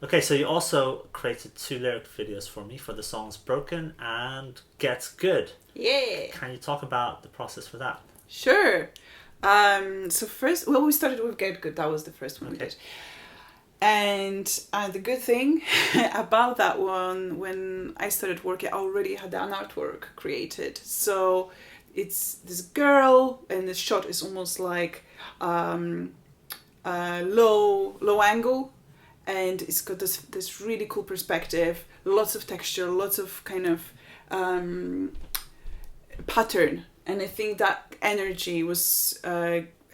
Okay, so you also created two lyric videos for me for the songs Broken and Gets Good. Yeah. Can you talk about the process for that? Sure. So first, well, we started with Get Good. That was the first one we Okay. did. And the good thing about that one, when I started working, I already had an artwork created. So it's this girl, and the shot is almost like low angle, and it's got this really cool perspective, lots of texture, lots of kind of pattern, and I think that energy was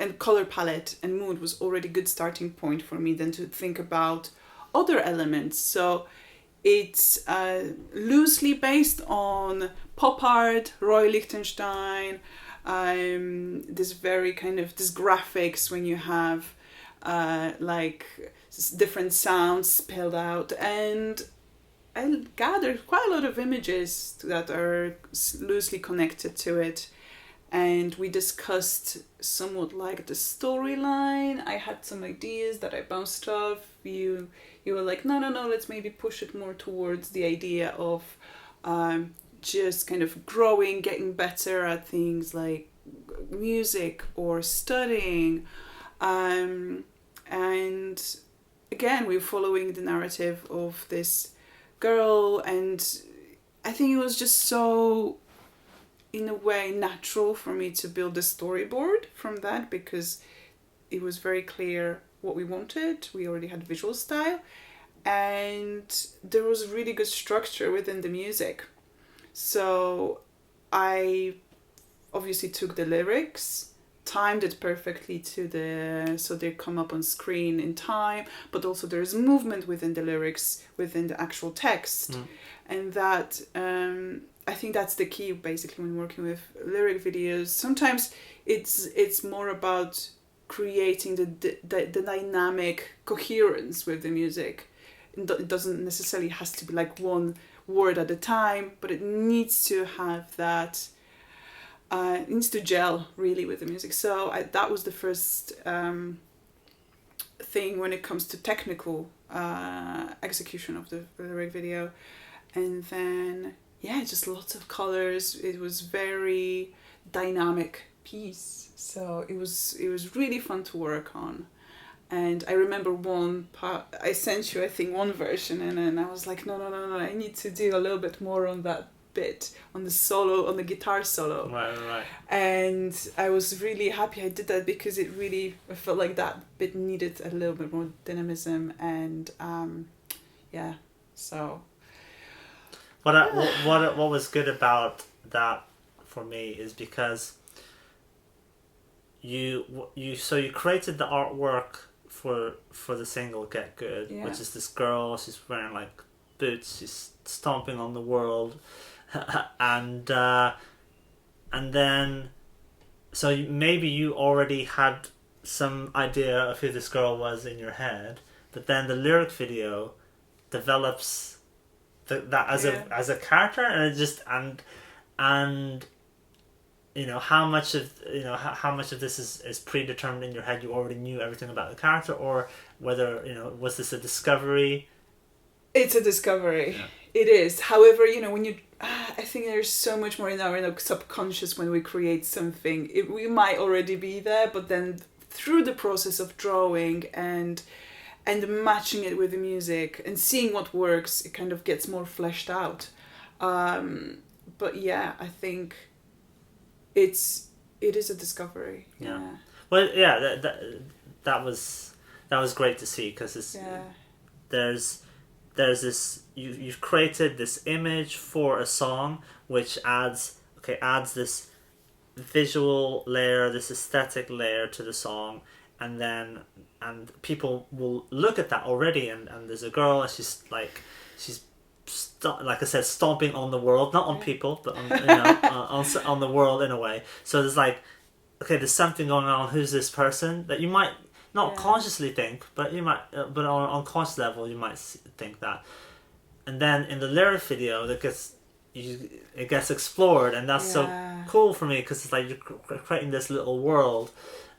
and color palette and mood was already a good starting point for me then to think about other elements. So it's loosely based on pop art, Roy Lichtenstein, this very kind of this graphics when you have like different sounds spelled out, and I gathered quite a lot of images that are loosely connected to it, and we discussed somewhat like the storyline. I had some ideas that I bounced off. You were like, no, let's maybe push it more towards the idea of just kind of growing, getting better at things like music or studying. And again, we're following the narrative of this girl, and I think it was just so, in a way, natural for me to build a storyboard from that, because it was very clear what we wanted. We already had visual style, and there was really good structure within the music. So I obviously took the lyrics, timed it perfectly so they come up on screen in time, but also there's movement within the lyrics, within the actual text. And that I think that's the key basically when working with lyric videos. Sometimes it's more about creating the dynamic coherence with the music. It doesn't necessarily has to be like one word at a time, but it needs to have that. It needs to gel really with the music. So that was the first thing when it comes to technical execution of the lyric video. And then, yeah, just lots of colors. It was very dynamic piece. So it was really fun to work on. And I remember one part, I sent you, I think, one version, and then I was like, no, I need to do a little bit more on that bit, on the solo, on the guitar solo. Right. And I was really happy I did that, because I felt like that bit needed a little bit more dynamism, and yeah, so. What was good about that for me is because you created the artwork for the single Get Good, which is this girl. She's wearing like boots. She's stomping on the world, and then so maybe you already had some idea of who this girl was in your head, but then the lyric video develops that as a character, and it just and you know how much of this is predetermined in your head. You already knew everything about the character, or whether was this a discovery? It's a discovery. Yeah. It is. However, when you I think there's so much more in our subconscious when we create something. We might already be there, but then through the process of drawing and matching it with the music and seeing what works, it kind of gets more fleshed out. But yeah, I think it is a discovery. Yeah. Well, yeah, that was great to see, because there's this you've created this image for a song which adds this visual layer, this aesthetic layer to the song, and people will look at that already, and there's a girl, and she's like I said, stomping on the world, not on people, but on the world in a way. So there's like, there's something going on. Who's this person that you might not consciously think, but you might, but on unconscious level you might think that. And then in the lyric video, it gets explored, and that's so cool for me, because it's like you're creating this little world,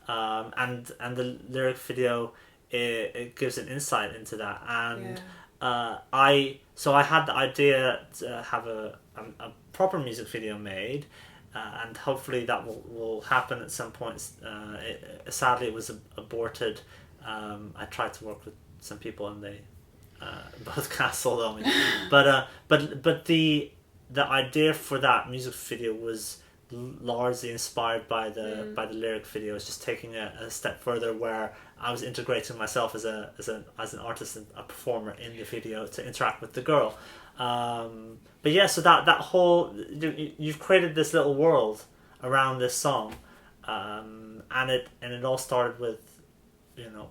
and the lyric video it gives an insight into that. And Yeah. I had the idea to have a proper music video made, and hopefully that will happen at some point. Sadly, it was aborted. I tried to work with some people and they both cancelled on me. But the idea for that music video was largely inspired by the lyric video. It's just taking a step further, where I was integrating myself as an artist and a performer in the video to interact with the girl. But yeah, so that whole, you've created this little world around this song, and it all started with,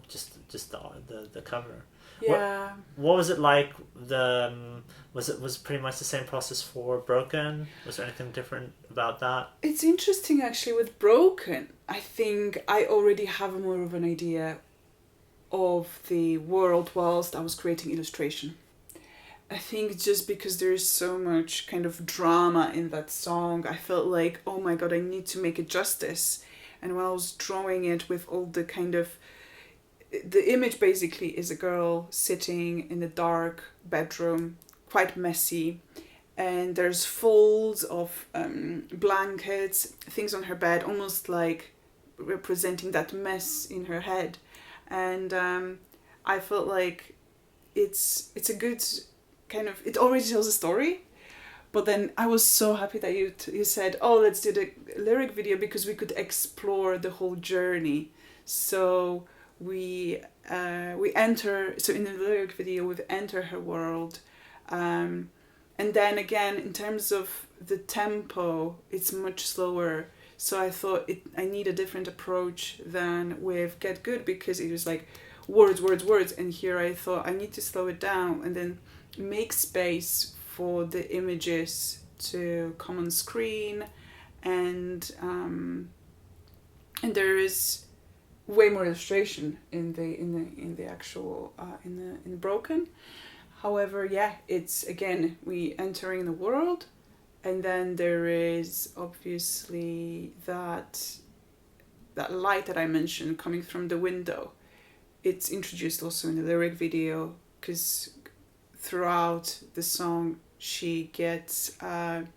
just the cover. Yeah. What was it like? Was it pretty much the same process for Broken? Was there anything different about that? It's interesting actually with Broken. I think I already have more of an idea of the world whilst I was creating illustration. I think just because there is so much kind of drama in that song, I felt like, oh my god, I need to make it justice. And when I was drawing it with all the kind of, the image basically is a girl sitting in a dark bedroom, quite messy, and there's folds of blankets, things on her bed, almost like representing that mess in her head. And I felt like it's a good kind of, it already tells a story. But then I was so happy that you said, oh, let's do the lyric video, because we could explore the whole journey. So we enter, so in the lyric video we enter her world, and then again in terms of the tempo it's much slower, so I thought I need a different approach than with Get Good, because it was like words, and here I thought I need to slow it down and then make space for the images to come on screen, and there is way more illustration in the actual in Broken. However, yeah, it's again we entering the world, and then there is obviously that light that I mentioned coming from the window. It's introduced also in the lyric video, because throughout the song she gets better.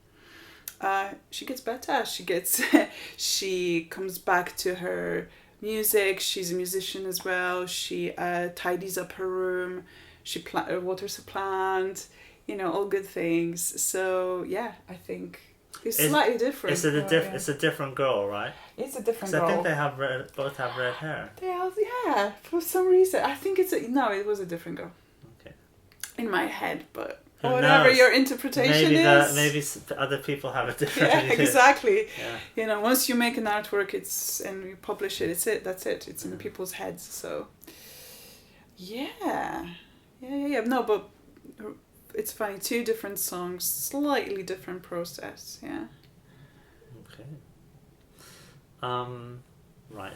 She comes back to her music. She's a musician as well. She tidies up her room. She waters a plant. All good things. So yeah, I think it's slightly different. It's a different girl, right? It's a different girl. I think they both have red hair. Yeah. For some reason, I think it was a different girl. Okay. In my head, but Who whatever knows? your interpretation is. Maybe other people have a different. Yeah, exactly. Yeah. Once you make an artwork, and you publish it, that's it. It's in people's heads. So, yeah. No, but it's funny. 2 different songs, slightly different process. Yeah. Okay. Right.